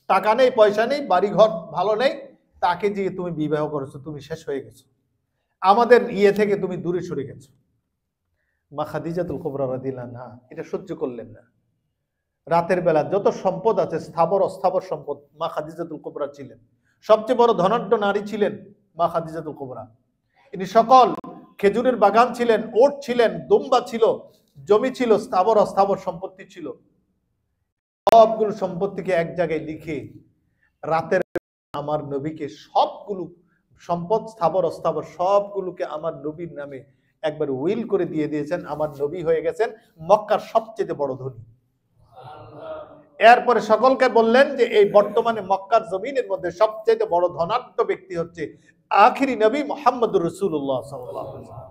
টাকা নেই, পয়সা নেই, বাড়িঘর ভালো নেই, তাকে যে তুমি বিবাহ করেছো, তুমি শেষ হয়ে গেছো, আমাদের ইয়ে থেকে তুমি দূরে সরে গেছো। মা খাদিজাতুল কুবরা রাদিয়াল্লাহু আনহা এটা সহ্য করলেন না। রাতের বেলা যত সম্পদ আছে, স্থাবর অস্থাবর সম্পদ, মা খাদিজাতুল কুবরা ছিলেন সবচেয়ে বড় ধনাঢ্য নারী, ছিলেন মা খাদিজাতুল কুবরা। ইনি সকল খেজুরের বাগান ছিলেন, ওট ছিলেন, দুম্বা ছিল, জমি ছিল, স্থাবর অস্থাবর সম্পত্তি ছিল। সবগুলো সম্পত্তিকে এক জায়গায় লিখে রাতের আমার নবীকে সবগুলো সম্পদ, স্থাবর অস্থাবর সবগুলোকে আমার নবীর নামে একবার উইল করে দিয়ে দিয়েছেন। আমার নবী হয়ে গেছেন মক্কার সবচেয়ে বড় ধনী। এরপরে সকলকে বললেন যে এই বর্তমানে মক্কার জমিনের মধ্যে সবচেয়ে বড় ধনাঢ্য ব্যক্তি হচ্ছে আখিরি নবী মুহাম্মদুর রাসূলুল্লাহ সাল্লাল্লাহু আলাইহি ওয়াসাল্লাম।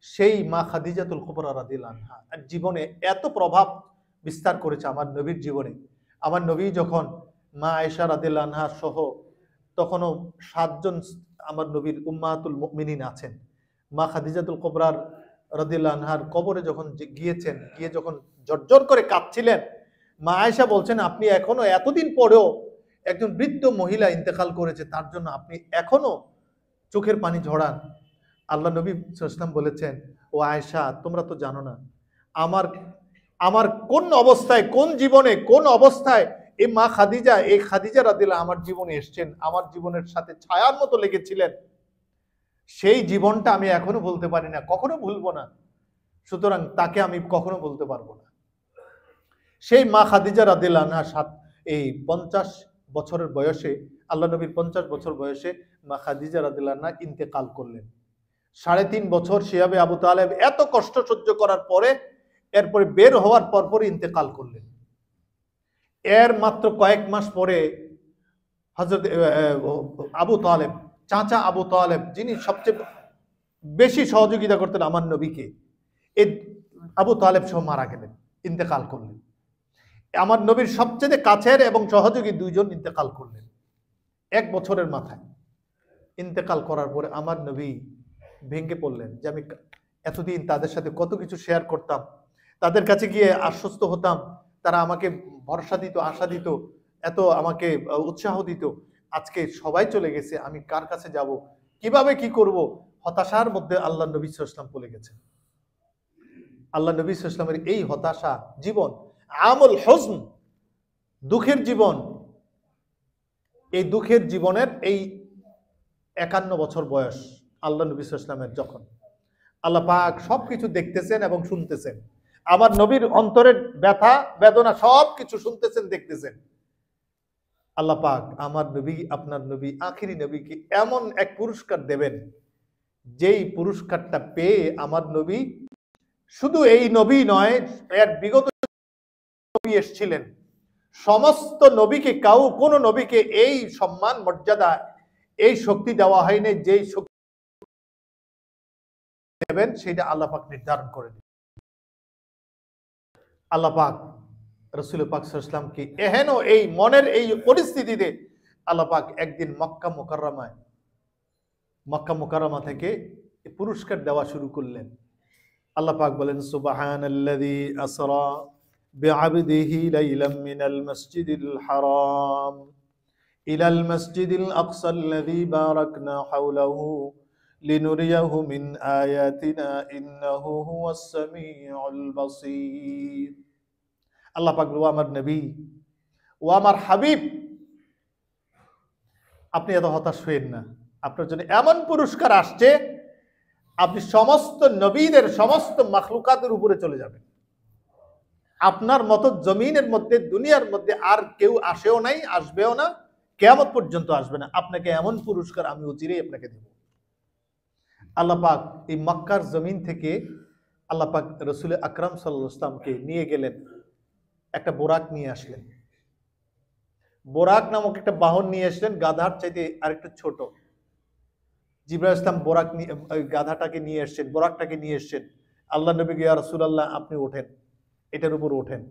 সেই মা খাদিজাতুল কুবরা রাদিয়াল্লাহু আনহা জীবনে এত প্রভাব বিস্তার করেছে আমার নবীর জীবনে। আমার নবী যখন মা আয়েশা রাদিয়াল্লাহু আনহা সহ তখনও 7 জন আমার নবীর উম্মাহাতুল মুমিনিন আছেন, মা খাদিজাতুল কুবরা রাদিয়াল্লাহু আনহার কবরে যখন গিয়েছেন, গিয়ে যখন জর্জর করে কাঁদছিলেন, মা আয়েশা বলছেন, আপনি এখনো এতদিন পরেও একজন বৃদ্ধ মহিলা ইন্তেকাল করেছে, তার জন্য আপনি এখনো চোখের পানি ঝরান। আল্লাহ নবী সাল্লাল্লাহু আলাইহি ওয়াসাল্লাম বলেছেন, ও আয়েশা, তোমরা তো জানো না আমার কোন অবস্থায়, কোন জীবনে, কোন অবস্থায় এই মা খাদিজা, এই খাদিজা রাদিয়াল্লাহু আমার জীবনে এসেছেন, আমার জীবনের সাথে ছায়ার মতো লেগেছিলেন। সেই জীবনটা আমি এখনো বলতে পারি না, কখনো ভুলবো না, সুতরাং তাকে আমি কখনো বলতে পারবো না। সেই মা খাদিজা রাদিয়াল্লাহু আনহা এই 50 বছরের বয়সে, আল্লাহ নবীর 50 বছর বয়সে মা খাদিজা রাদিয়াল্লাহু আনহা ইন্তেকাল করলেন। 3.5 বছর শিয়াবে আবু তালেব এত কষ্ট সহ্য করার পরে, এরপরে বের হওয়ার পরপরই ইন্তেকাল করলেন। এর মাত্র কয়েক মাস পরে হযরত আবু তালেব, চাচা আবু তালেব, যিনি সবচেয়ে বেশি সহযোগিতা করতেন আমার নবীকে, এই আবু তালেব সহ মারা গেলেন, ইন্তেকাল করলেন। আমার নবীর সবচেয়ে কাছের এবং সহযোগী 2 জন ইন্তেকাল করলেন 1 বছরের মাথায়। ইন্তেকাল করার পরে আমার নবী ভেঙে পড়লেন যে আমি এতদিন তাদের সাথে কত কিছু শেয়ার করতাম, তাদের কাছে গিয়ে আশ্বস্ত হতাম, তারা আমাকে ভরসা দিত, আশা দিত, এত আমাকে উৎসাহ দিত, আজকে সবাই চলে গেছে, আমি কার কাছে যাব, কিভাবে কি করব, হতাশার মধ্যে আল্লাহ নবী সাল্লাল্লাহু আলাইহি ওয়াসাল্লাম পড়ে গেছেন। আল্লাহ নবী সাল্লাল্লাহু আলাইহি ওয়াসাল্লামের এই হতাশা জীবন, আমল হুজন, দুঃখের জীবন, এই দুঃখের জীবনের এই 51 বছর বয়স আল্লাহ নবী সাল্লাল্লাহু আলাইহি ওয়াসাল্লামের, যখন আল্লাহ পাক সবকিছু দেখতেছেন এবং শুনতেছেন, আমার নবীর অন্তরের ব্যথা বেদনা সবকিছু শুনতেছেন, দেখতেছেন, আল্লাহ পাক আমার নবী, আপনার নবী, আখিরি নবীকে এমন এক পুরস্কার দেবেন, যেই পুরস্কারটা পেয়ে আমার নবী শুধু এই নবী নয়, এর বিগত নবী এসেছিলেন, সমস্ত নবীকে কোন নবীকে এই সম্মান মর্যাদা, এই শক্তি দেওয়া হয়নি, যেই শক্তি দেবেন সেটা আল্লাহ পাক নির্ধারণ করে দিন। আল্লাহ পাক রাসূল পাক সাল্লাল্লাহু আলাইহি ওয়াসাল্লামকে এহেন এই মনের এই পরিস্থিতিতে আল্লাহ পাক একদিন মক্কা মুকাররমা থেকে পুরস্কার দেওয়া শুরু করলেন। আল্লাহ পাক বলেন, সুবহানাল্লাযী আসরা বিআবদিহি লাইলাম মিনাল মাসজিদিল হারাম ইলাল মাসজিদিল আকসাল্লাযী বারাকনা হাওলাহু লিনুরিয়াহু মিন আয়াতিনা ইন্নাহু হুয়াস সামিউল বাসীর। আল্লাহ পাক বলেন, ও আমার নবী, ও আমার হাবিব, আপনি এত হতাশ হয়েন না, আপনার জন্য এমন পুরস্কার আসছে, আপনি সমস্ত নবীদের, সমস্ত মাখলুকাতের উপরে চলে যাবেন। আপনার মতো জমিনের মধ্যে, দুনিয়ার মধ্যে আর কেউ আসেও নাই, আসবেও না, কিয়ামত পর্যন্ত আসবে না। আপনাকে এমন পুরস্কার আমি অচিরেই আপনাকে দেব। আল্লাহ পাক এই মক্কার জমিন থেকে আল্লাহ পাক রাসূল আকরাম সাল্লাল্লাহু আলাইহি ওয়াসাল্লামকে নিয়ে গেলেন, একটা বোরাক নিয়ে আসলেন। বোরাক নামক একটা বাহন নিয়ে আসলেন, গাধার চাইতে আরেকটু ছোট। জিবরাইল ইসলাম বোরাক নিয়ে, গাধাটাকে নিয়ে এসছেন, বোরাকটাকে নিয়ে এসছেন। আল্লাহ নবী, ইয়া রাসূলুল্লাহ, আপনি ওঠেন, এটার উপর ওঠেন।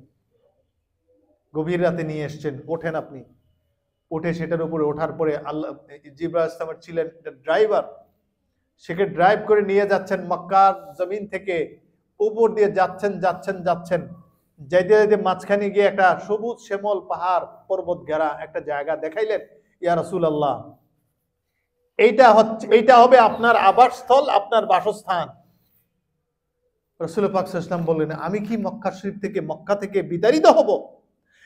গভীর রাতে নিয়ে এসছেন, ওঠেন আপনি। উঠে সেটার উপরে ওঠার পরে আল্লাহ জিবরাইল আলাইহিস সালাম ছিলেন ড্রাইভার, সেকে ড্রাইভ করে নিয়ে যাচ্ছেন মক্কার জমিন থেকে উপর দিয়ে যাচ্ছেন যাচ্ছেন যাচ্ছেন, যাইতে যাইতে মাঝখানে গিয়ে একটা সবুজ শ্যামল পাহাড় পর্বত ঘেরা একটা জায়গা দেখাইলেন। ইয়া রাসূলুল্লাহ, এইটা হবে আপনার আবাসস্থল, আপনার বাসস্থান। রাসূল পাক সাল্লাল্লাহু আলাইহি ওয়াসাল্লাম বললেন, আমি কি মক্কা থেকে বিতাড়িত হব?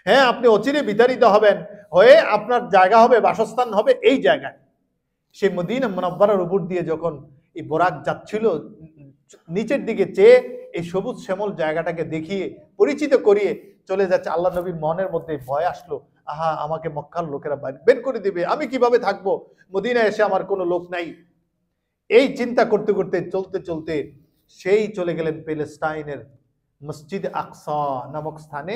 হ্যাঁ, আপনি অচিরে বিতাড়িত হবেন, হয়ে আপনার জায়গা হবে, বাসস্থান হবে এই জায়গায়। সেই মদিনা মুনাওয়ারার উপর দিয়ে যখন এই বোরাক যাচ্ছিল, নিচের দিকে চেয়ে এই সবুজ শ্যামল জায়গাটাকে দেখিয়ে পরিচিত করিয়ে চলে যাচ্ছে, আল্লাহ নবীর মনের মধ্যে ভয় আসলো, আহা, আমাকে মক্কার লোকেরা বের করে দিবে, আমি কিভাবে থাকবো, মদিনায় এসে আমার কোনো লোক নাই। এই চিন্তা করতে করতে চলতে চলতে সেই চলে গেলেন প্যালেস্টাইনের মসজিদ আকসা নামক স্থানে।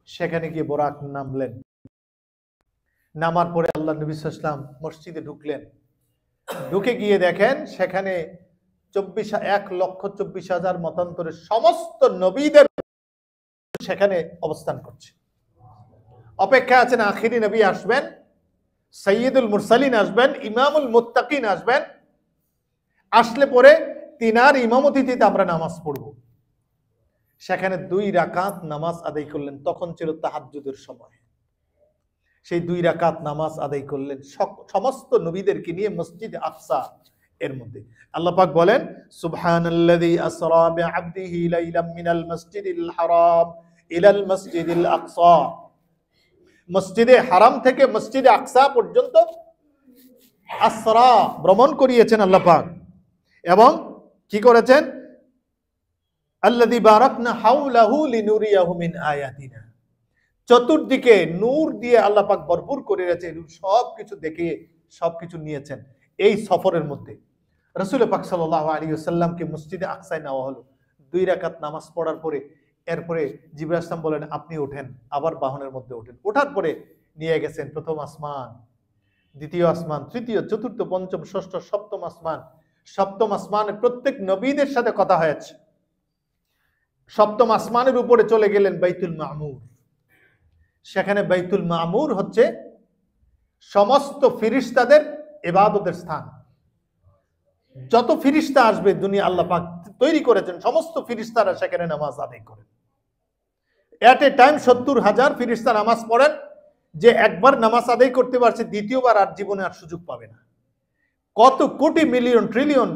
সেখানে গিয়ে বোরাক নামলেন। নামার পরে আল্লাহ নবী সাল্লাল্লাহু আলাইহি ওয়াসাল্লাম মসজিদে ঢুকলেন। ঢুকে গিয়ে দেখেন সেখানে 1,24,000 মতান্তরের সমস্ত নবীদের সেখানে অবস্থান করছে, অপেক্ষা আছেন আখিরি নবী আসবেন, সাইয়্যিদুল মুরসালিন আসবেন, ইমামুল মুত্তাকিন আসবেন। আসলে পরে তিনার ইমামতিতে আমরা নামাজ পড়ব। সেখানে 2 রাকাত নামাজ আদায় করলেন। তখন ছিল তাহাজ্জুদের সময়। সেই 2 রাকাত নামাজ আদায় করলেন সমস্ত নবীদেরকে নিয়ে মসজিদ আকসা এর মধ্যে। আল্লাহ পাক বলেন, সুবহানাল্লাযী আসরা বিআবদিহি লাইলাম মিনাল মাসজিদিল হারাম ইলাল মাসজিদিল আকসা। মসজিদে হারাম থেকে মসজিদে আকসা পর্যন্ত আসরা ভ্রমণ করিয়েছেন আল্লাহ পাক। এবং কি করেছেন? আল্লাযী বারাকনা হাওলাহু লিনুরিয়াহু মিন আয়াতিনা। চতুর্দিকে নূর দিয়ে আল্লাহ পাক ভরপুর করে রেখেছেন, সবকিছু দেখে সবকিছু নিয়েছেন। এই সফরের মধ্যে রাসূল পাক সাল্লাল্লাহু আলাইহি ওয়াসাল্লামকে মসজিদে আকসায় নেওয়া হলো। 2 রাকাত নামাজ পড়ার পরে এরপরে জিবরাইল আলাইহিস সালাম বলেন, আপনি ওঠেন, আবার বাহনের মধ্যে ওঠেন। ওঠার পরে নিয়ে গেছেন প্রথম আসমান, দ্বিতীয় আসমান, তৃতীয়, চতুর্থ, পঞ্চম, ষষ্ঠ, সপ্তম আসমান। সপ্তম আসমানের প্রত্যেক নবীদের সাথে কথা হয়েছে। সপ্তম আসমানের উপরে চলে গেলেন বাইতুল মামুর। সেখানে বাইতুল মামুর হচ্ছে সমস্ত ফিরিস্তাদের ইবাদতের স্থান। যত ফিরিস্তা আসবে, দুনিয়া আল্লাহ পাক তৈরি করেছেন, সমস্ত ফিরিস্তারা সেখানে নামাজ আদায় করেন। এট এ টাইম 70,000 ফিরিস্তা নামাজ পড়েন। যে একবার নামাজ আদায় করতে পারছে, দ্বিতীয়বার আর জীবনে আর সুযোগ পাবে না। কত কোটি মিলিয়ন ট্রিলিয়ন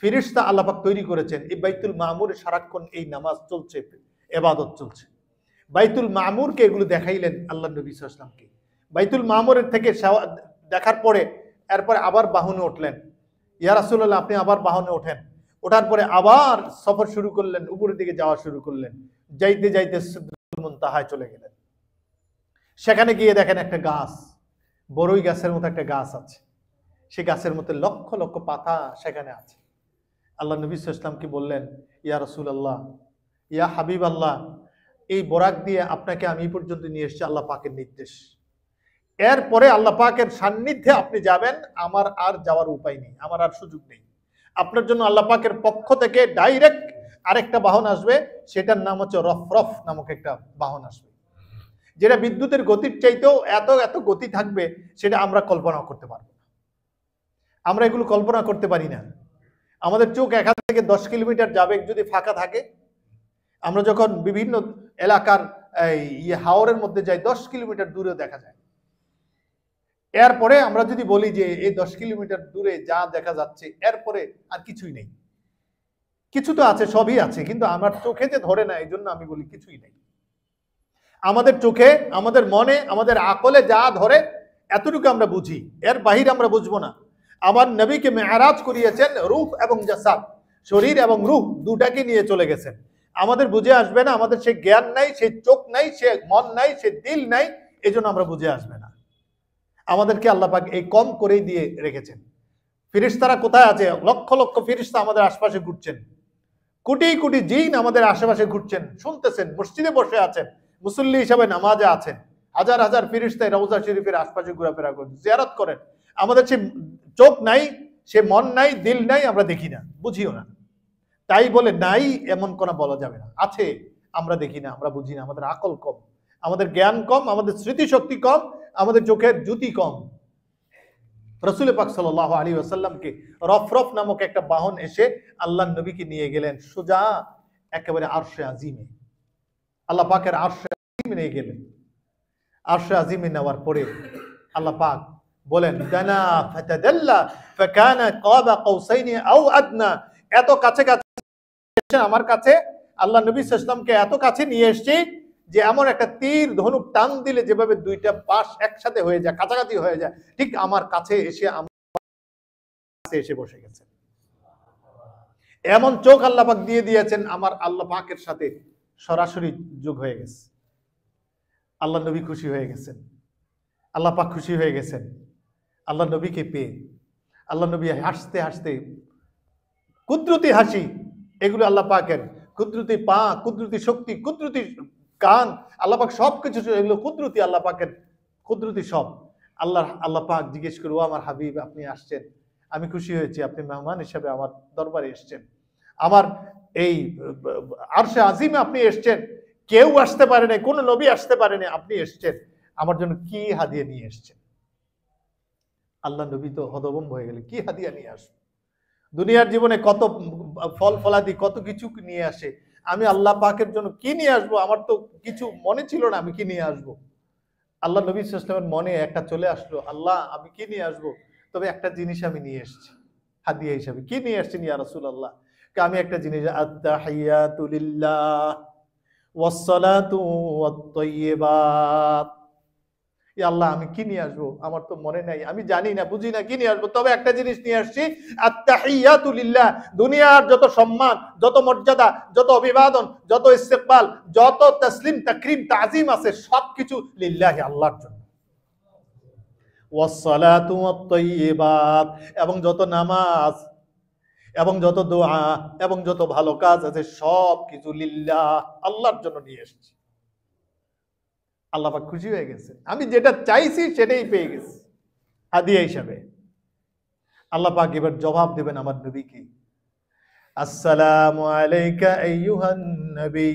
ফিরিস্তা আল্লাহ পাক তৈরি করেছেন। এই বাইতুল মামুরে সারাক্ষণ এই নামাজ চলছে, ইবাদত চলছে। বাইতুল মামুরকে এগুলো দেখাইলেন আল্লাহ নবী সাল্লাল্লাহু আলাইহি ওয়াসাল্লামকে। বাইতুল মামুরের থেকে দেখার পরে এরপরে আবার বাহনে উঠলেন। ইয়া রাসূলুল্লাহ, আপনি আবার বাহনে ওঠেন। ওঠার পরে আবার সফর শুরু করলেন, উপরের দিকে যাওয়া শুরু করলেন। যাইতে যাইতে সিদরাতুল মুনতাহায় চলে গেলেন। সেখানে গিয়ে দেখেন একটা গাছ, বড়ই গাছের মতো একটা গাছ আছে। সেই গাছের মধ্যে লক্ষ লক্ষ পাতা সেখানে আছে। আল্লাহ নবী সাল্লাল্লাহু আলাইহি ওয়াসাল্লামকে বললেন, ইয়া রাসূলুল্লাহ, ইয়া হাবিব আল্লাহ, এই বোরাক দিয়ে আপনাকে আমি পর্যন্ত নিয়ে এসেছি আল্লাহ পাকের নির্দেশ। এরপরে আল্লাহ পাকের সান্নিধ্যে আপনি যাবেন, আমার আর যাওয়ার উপায় নেই, আমার আর সুযোগ নেই। আপনার জন্য আল্লাহ পাকের পক্ষ থেকে ডাইরেক্ট আরেকটা বাহন আসবে, সেটার নাম হচ্ছে রফরফ নামক একটা বাহন আসবে, যেটা বিদ্যুতের গতির চাইতেও এত এত গতি থাকবে, সেটা আমরা কল্পনা করতে পারবো না। আমরা এগুলো কল্পনা করতে পারি না। আমাদের চোখ এখান থেকে 10 কিলোমিটার যাবে যদি ফাঁকা থাকে। আমরা যখন বিভিন্ন এলাকার হাওরের মধ্যে যাই, 10 কিলোমিটার দূরে দেখা যায়। এরপরে আমরা যদি বলি যে এই 10 কিলোমিটার দূরে যা দেখা যাচ্ছে, এরপরে আর কিছুই নেই। কিছু তো আছে, সবই আছে, কিন্তু আমার চোখে যে ধরে না, এই জন্য আমি বলি কিছুই নেই। আমাদের চোখে, আমাদের মনে, আমাদের আকলে যা ধরে এতটুকু আমরা বুঝি, এর বাহিরে আমরা বুঝবো না। আমার নবীকে মেরাজ করিয়েছেন রূহ এবং জাসাদ, শরীর এবং রূহ দুটাকে নিয়ে চলে গেছেন। আমাদের বুঝে আসবে না, আমাদের সে জ্ঞান নাই, সে চোখ নাই, সে মন নাই, সে দিল নাই, এই জন্য আমরা বুঝে আসবে না। আমাদেরকে আল্লাহ পাক এই কম করেই দিয়ে রেখেছেন। ফিরিস্তারা কোথায় আছে? লক্ষ লক্ষ ফিরিস্তা আমাদের আশপাশে ঘুরছেন, কোটি কোটি জিন আমাদের আশেপাশে ঘুরছেন, শুনতেছেন, মসজিদে বসে আছেন, মুসল্লি হিসাবে নামাজে আছেন। হাজার হাজার ফিরিস্তায় রওজা শরীফের আশপাশে ঘোরাফেরা করেন, জিয়ারত করেন। আমাদের সে চোখ নাই, সে মন নাই, দিল নাই, আমরা দেখি না, বুঝিও না। তাই বলে নাই এমন কোনো বলা যাবে না। আছে, আমরা দেখি না, আমরা বুঝি না, আমাদের আকল কম, আমাদের জ্ঞান কম, আমাদের স্মৃতিশক্তি কম, আমাদের চোখের জ্যোতি কম। রাসূল পাক সাল্লাল্লাহু আলাইহি ওয়াসাল্লামকে রফরফ নামক একটা বাহন এসে আল্লাহর নবীকে নিয়ে গেলেন সোজা একেবারে আরশে আজিমে। আল্লাহ পাকের আরশে আজিমে নিয়ে গেলেন। আরশে আজিমে নেওয়ার পরে আল্লাহ পাক বলেন দানা ফাতাদাল্লা ফাকানা কাবা কাউসাইনি আও আদনা। এত কাছে কাছে আমার কাছে আল্লাহ নবী সাল্লাল্লাহু আলাইহি ওয়াসাল্লামকে এত কাছে নিয়ে এসেছি যে এমন একটা তীর ধনুক টান দিলে যেভাবে দুইটা পাশ একসাথে হয়ে যায়, কাছাকাছি হয়ে যায়, ঠিক আমার কাছে এসে এসে বসে গেছে। এমন চোখ আল্লাহ পাক দিয়ে দিয়েছেন, আমার আল্লাহ পাকের সাথে সরাসরি যোগ হয়ে গেছে। আল্লাহ নবী খুশি হয়ে গেছেন, আল্লাহ পাক খুশি হয়ে গেছেন আল্লাহ নবীকে পেয়ে। আল্লাহ নবী হাসতে হাসতে, কুদরতি হাসি, এগুলো আল্লাহ পাকের কুদরতি পা, কুদরতি শক্তি, কুদরতি কান, আল্লাহ পাক সবকিছু, এগুলো কুদরতি, আল্লাহ পাকের কুদরতি সব। আল্লাহ পাক জিজ্ঞেস করে, ও আমার হাবিব আপনি আসছেন, আমি খুশি হয়েছি, আপনি মেহমান হিসেবে আমার দরবারে এসছেন, আমার এই আরশে আজিমে আপনি এসছেন, কেউ আসতে পারে না, কোনো নবী আসতে পারে না, আপনি এসছেন, আমার জন্য কি হাদিয়া নিয়ে এসছেন? আল্লাহ নবী তো হতভম্ব হয়ে গেলেন, কি হাদিয়া নিয়ে আসবো? দুনিয়ার জীবনে কত ফল ফলাদি কত কিছু নিয়ে আসে, আমি আল্লাহ পাকের জন্য কি নিয়ে আসবো? আমার তো কিছু মনে ছিল না আমি কি নিয়ে আসবো। আল্লাহ নবী সাল্লাল্লাহু আলাইহি ওয়াসাল্লামের মনে একটা চলে আসলো, আল্লাহ আমি কি নিয়ে আসবো, তবে একটা জিনিস আমি নিয়ে এসেছি হাদিয়া হিসাবে। কি নিয়ে আসছেন ইয়া রাসূলুল্লাহ? আমি একটা জিনিস, আত-তাহিয়াতু লিল্লাহ ওয়াস-সালাতু ওয়াত-তাইয়্যিবাত। আল্লাহ আমি কি নিয়ে আসবো, আমার তো মনে নাই, আমি জানি না, বুঝি না কি নিয়ে আসবো, তবে একটা জিনিস নিয়ে আসছি, আত-তাহিয়াতু লিল্লাহ। দুনিয়ার যত সম্মান, যত মর্যাদা, যত অভিবাদন, যত ইস্তেকবাল, যত তাসলিম তাকরিম তাজিম আছে, সবকিছু লিল্লাহি, আল্লাহর জন্য। ওয়াস-সালাতু ওয়াত-তাইয়্যিবাত, এবং যত নামাজ এবং যত দোয়া এবং যত ভালো কাজ আছে সবকিছু লিল্লাহ, আল্লাহর জন্য নিয়ে এসেছি। আল্লাহ পাক খুশি হয়ে গেছে, আমি যেটা চাইছি সেটাই পেয়ে গেছি হাদিয়া হিসাবে। আল্লাহ পাক এবার জবাব দেবেন আমার নবীকে, আসসালামু আলাইকা আইয়ুহান নবী।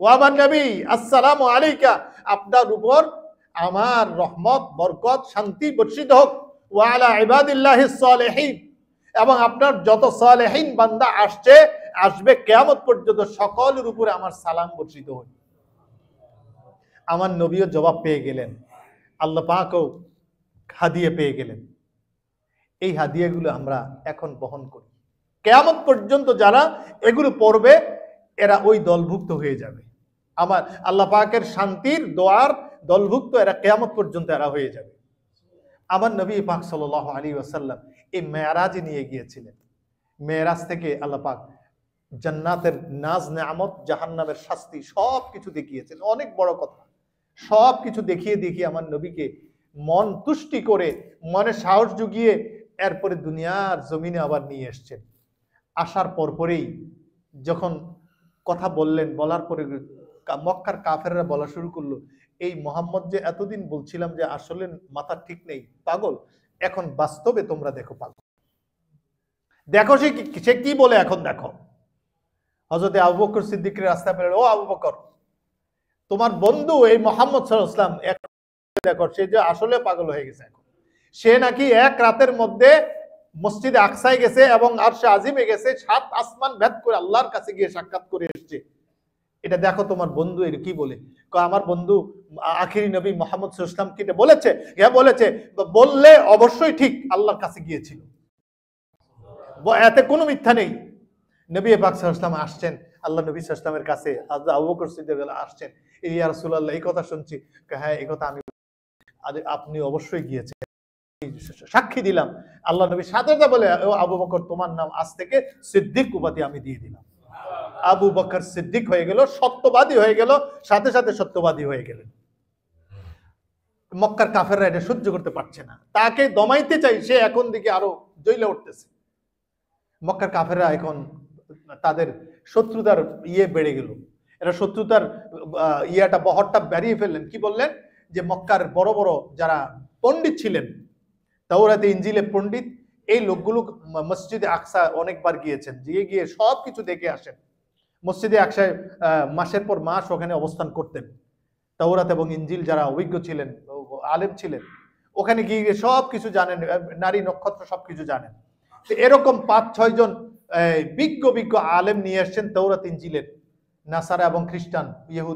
ও আমার নবী, আসসালামু আলাইকা, আপনার উপর আমার রহমত, বরকত, শান্তি বর্ষিত হোক। ওয়া আলা ইবাদিল্লাহিস সালিহিন, এবং আপনার যত সালেহীন বান্দা আসবে কিয়ামত পর্যন্ত সকলের উপরে আমার সালাম বর্ষিত হোক। আমার নবীও জবাব পেয়ে গেলেন, আল্লাহ পাকও হাদিয়া পেয়ে গেলেন। এই হাদিয়াগুলো আমরা এখন বহন করি, কিয়ামত পর্যন্ত যারা এগুলো পড়বে এরা ওই দলভুক্ত হয়ে যাবে। আমার আল্লাহ পাকের শান্তির দোয়ার দলভুক্ত এরা কিয়ামত পর্যন্ত এরা হয়ে যাবে। আমার নবী পাক সাল্লাল্লাহু আলাইহি ওয়াসাল্লাম এই মেরাজে নিয়ে গিয়েছিলেন। মেরাজ থেকে আল্লাহ পাক জান্নাতের নাজ নেয়ামত, জাহান্নামের শাস্তি সবকিছু দেখিয়েছেন। অনেক বড় কথা, সবকিছু দেখিয়ে দেখিয়ে আমার নবীকে মন তুষ্টি করে, মনে সাহস জুগিয়ে এরপরে দুনিয়ার জমিনে আবার নিয়ে এসছেন। আসার পরপরেই যখন কথা বললেন, বলার পরে মক্কার কাফেররা বলা শুরু করলো, এই মোহাম্মদ যে এতদিন বলছিলাম যে আসলে মাথা ঠিক নেই, পাগল, এখন বাস্তবে তোমরা দেখো পাগল, দেখো সে কি বলে, এখন দেখো। হযরতে আবু বকর সিদ্দিকের রাস্তায় পেলেন, ও আবু বকর, তোমার বন্ধু এই মোহাম্মদ সাল্লাল্লাহু আলাইহি ওয়াসাল্লাম, দেখো সে যে আসলে পাগল হয়ে গেছে। এখন সে নাকি এক রাতের মধ্যে মসজিদে আকসায় গেছে এবং আরশে আজিমে গেছে, ৭ আসমান ভেদ করে আল্লাহর কাছে গিয়ে সাক্ষাৎ করে এসেছে। এটা দেখো তোমার বন্ধু এর কি বলে। আমার বন্ধু আখিরি নবী মুহাম্মদ সাল্লাল্লাহু আলাইহি ওয়াসাল্লাম কি বলেছে? হ্যাঁ বলেছে, বললে অবশ্যই ঠিক, আল্লাহর কাছে গিয়েছিল, এতে কোনো মিথ্যা নেই। নবী পাক সাল্লাল্লাহু আলাইহি ওয়াসাল্লাম আসছেন, আল্লাহ নবী সাল্লাল্লাহু আলাইহি ওয়াসাল্লামের কাছে আবু বকর সিদ্দিক আসছেন, ইয়া রাসূলুল্লাহ এই কথা শুনছি। হ্যাঁ এই কথা আমি, আপনি অবশ্যই গিয়েছেন, সাক্ষী দিলাম। আল্লাহ নবী সাথে সাথে বলে, ও আবু বকর, তোমার নাম আজ থেকে সিদ্দিক উপাধি আমি দিয়ে দিলাম। আবু বকর সিদ্দিক হয়ে গেল, সত্যবাদী হয়ে গেল, সাথে সাথে সত্যবাদী হয়ে গেলেন। মক্কার কাফেররা এটা সহ্য করতে পারছে না, তাকে দমাইতে চাই, সে এখন দিকে আরো জ্বলে উঠতেছে। মক্কার কাফেররা এখন তাদের শত্রুতার বেড়ে গেল, এরা শত্রুতার বহরটা বাড়িয়ে ফেললেন। কি বললেন? যে মক্কার বড় বড় যারা পণ্ডিত ছিলেন, তাওরাতে ইনজিলে পণ্ডিত, এই লোকগুলো মসজিদে আকসা অনেকবার গিয়েছেন, গিয়ে সবকিছু দেখে আসেন। মসজিদে আকসায় মাসের পর মাস ওখানে অবস্থান করতেন। তাওরাত এবং ইনজিল যারা অভিজ্ঞ ছিলেন, আলেম ছিলেন, ওখানে গিয়ে সব কিছু জানেন, নারী নক্ষত্র সবকিছু জানেন। তো এরকম 5-6 জন বিজ্ঞ বিজ্ঞ আলেম নিয়ে এসছেন তৌরাত ইনজিলের, নাসারা এবং খ্রিস্টান, ইহুদি